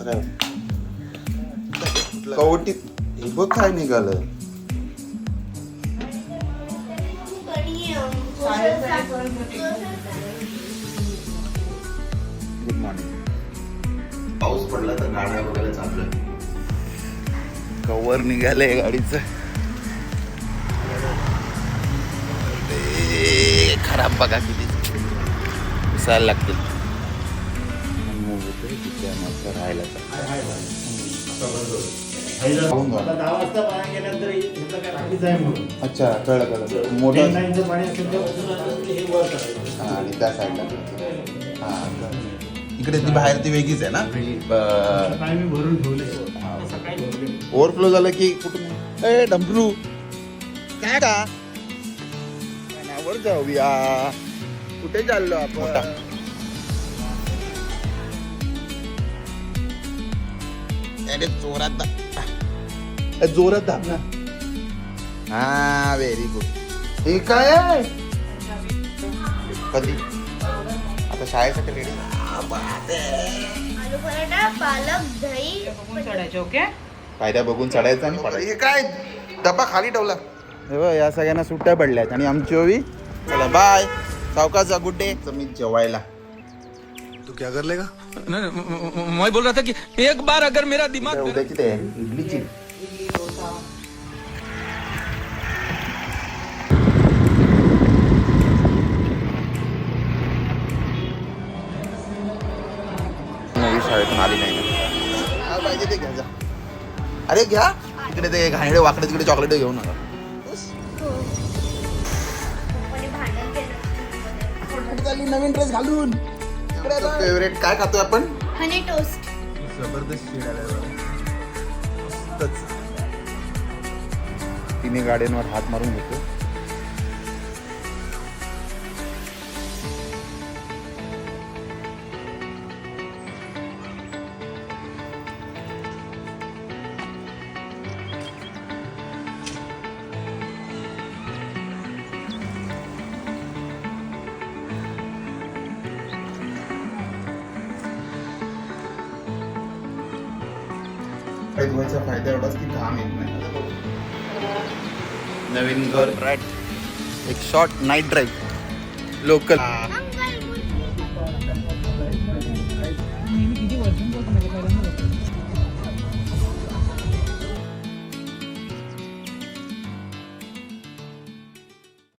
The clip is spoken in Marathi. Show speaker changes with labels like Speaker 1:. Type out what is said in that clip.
Speaker 1: काय कवटीत हे बघ काय निघालं. Good morning. पाऊस पडला तर गाड्या वगैरे चाललं. कवर निघालंय गाडीचं. खराब बघा किती दिसायला लागतील. राहायला अच्छा कळलं मोठं आणि त्या साईडला इकडे ती बाहेर ती वेगळीच आहे ना. ओव्हरफ्लो झालं की कुठून ए डंबरू काय का वर जाऊया. कुठे चाललो आपण. जोरात जोरात दाब ना. हा व्हेरी गुड. हे काय आहे कधी आता शाळेसाठी रेडी.
Speaker 2: आलू पराठा पालक दही
Speaker 3: ओके
Speaker 1: फायदा बघून चढायचं आणि पडायचं. हे काय डबा खाली ठेवला. या सगळ्यांना सुट्ट्या पडल्यात आणि आमची ओवी. चला बाय सावकाश. Good day. मी जेवायला.
Speaker 4: तू क्या कर लेगा?
Speaker 3: मैं बोल रहा था कि एक बार अगर मेरा दिमाग
Speaker 1: उद्याची तयारी इडलीची. नवी शाळेतून आली नाही ना. पाहिजे ते घ्या जा. अरे घ्या इकडे ते घाणेडे वाकडे तिकडे चॉकलेट घेऊ नका. नवीन ड्रेस घालून फेवरेट काय खातोय आपण.
Speaker 2: Honey toast.
Speaker 1: जबरदस्त तिने गाड्यांवर हात मारून घेतो. धुवायचा फायदा एवढाच की घाम येत नाही. नवीन घर राईट. एक शॉर्ट नाईट ड्राईव्ह लोकल.